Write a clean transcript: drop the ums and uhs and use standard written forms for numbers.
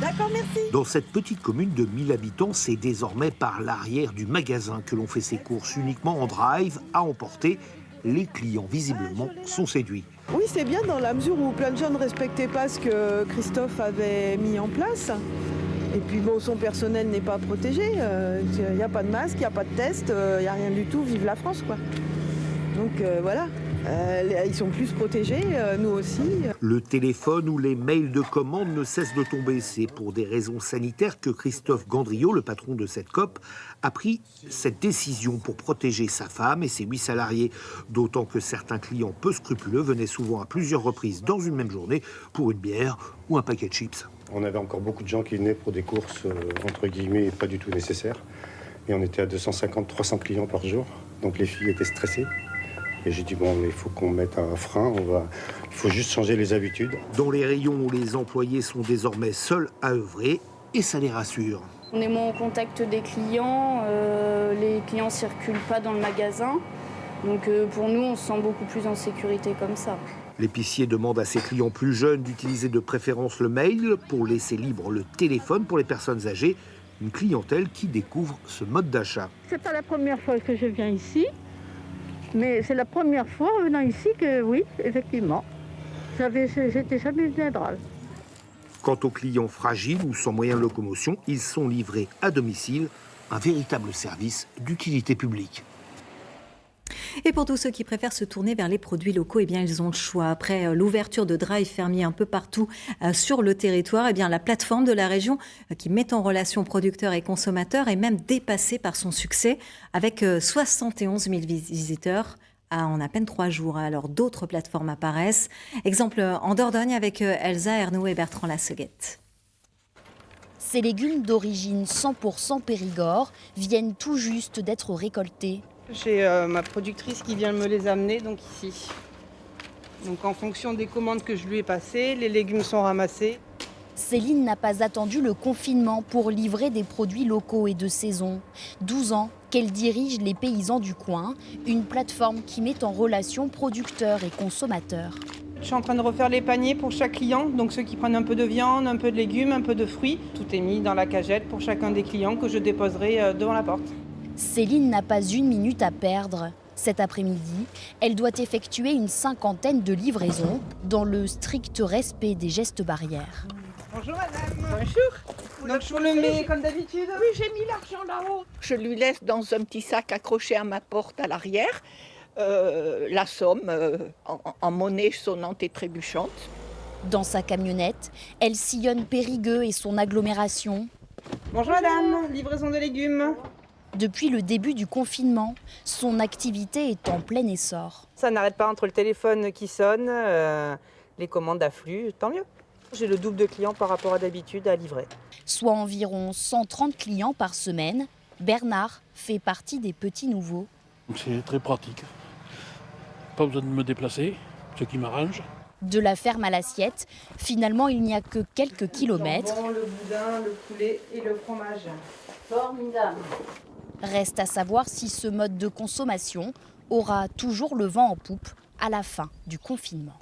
D'accord, merci. Dans cette petite commune de 1000 habitants, c'est désormais par l'arrière du magasin que l'on fait ses courses, uniquement en drive, à emporter. Les clients, visiblement, sont séduits. Oui, c'est bien dans la mesure où plein de gens ne respectaient pas ce que Christophe avait mis en place. Et puis bon, son personnel n'est pas protégé. Il n'y a pas de masque, il n'y a pas de test, il n'y a rien du tout. Vive la France, quoi. Donc voilà. Ils sont plus protégés, nous aussi. Le téléphone ou les mails de commande ne cessent de tomber. C'est pour des raisons sanitaires que Christophe Gandriot, le patron de cette COP, a pris cette décision pour protéger sa femme et ses 8 salariés. D'autant que certains clients peu scrupuleux venaient souvent à plusieurs reprises dans une même journée pour une bière ou un paquet de chips. On avait encore beaucoup de gens qui venaient pour des courses, entre guillemets, pas du tout nécessaires. Et on était à 250-300 clients par jour. Donc les filles étaient stressées. Et j'ai dit, bon, il faut qu'on mette un frein, il faut juste changer les habitudes. Dans les rayons où les employés sont désormais seuls à œuvrer, et ça les rassure. On est moins au contact des clients, les clients ne circulent pas dans le magasin. Donc pour nous, on se sent beaucoup plus en sécurité comme ça. L'épicier demande à ses clients plus jeunes d'utiliser de préférence le mail pour laisser libre le téléphone pour les personnes âgées. Une clientèle qui découvre ce mode d'achat. C'est pas la première fois que je viens ici. Mais c'est la première fois en venant ici que, oui, effectivement, j'étais jamais venue à Drâle. Quant aux clients fragiles ou sans moyens de locomotion, ils sont livrés à domicile, un véritable service d'utilité publique. Et pour tous ceux qui préfèrent se tourner vers les produits locaux, eh bien, ils ont le choix. Après l'ouverture de drive fermiers un peu partout sur le territoire, eh bien, la plateforme de la région qui met en relation producteurs et consommateurs est même dépassée par son succès avec 71 000 visiteurs en à peine 3 jours. Alors d'autres plateformes apparaissent. Exemple en Dordogne avec Elsa Ernoult et Bertrand Lasseguette. Ces légumes d'origine 100% Périgord viennent tout juste d'être récoltés. J'ai ma productrice qui vient me les amener, donc ici. Donc en fonction des commandes que je lui ai passées, les légumes sont ramassés. Céline n'a pas attendu le confinement pour livrer des produits locaux et de saison. 12 ans qu'elle dirige Les Paysans du Coin, une plateforme qui met en relation producteurs et consommateurs. Je suis en train de refaire les paniers pour chaque client, donc ceux qui prennent un peu de viande, un peu de légumes, un peu de fruits. Tout est mis dans la cagette pour chacun des clients que je déposerai devant la porte. Céline n'a pas une minute à perdre. Cet après-midi, elle doit effectuer une 50aine de livraisons dans le strict respect des gestes barrières. Bonjour madame. Bonjour. Donc je vous le mets comme d'habitude. Oui, j'ai mis l'argent là-haut. Je lui laisse dans un petit sac accroché à ma porte à l'arrière la somme en monnaie sonnante et trébuchante. Dans sa camionnette, elle sillonne Périgueux et son agglomération. Bonjour madame, livraison de légumes. Depuis le début du confinement, son activité est en plein essor. Ça n'arrête pas entre le téléphone qui sonne, les commandes affluent, tant mieux. J'ai le double de clients par rapport à d'habitude à livrer. Soit environ 130 clients par semaine, Bernard fait partie des petits nouveaux. C'est très pratique. Pas besoin de me déplacer, ce qui m'arrange. De la ferme à l'assiette, finalement il n'y a que quelques kilomètres. Le jambon, le boudin, le poulet et le fromage. Formidable. Reste à savoir si ce mode de consommation aura toujours le vent en poupe à la fin du confinement.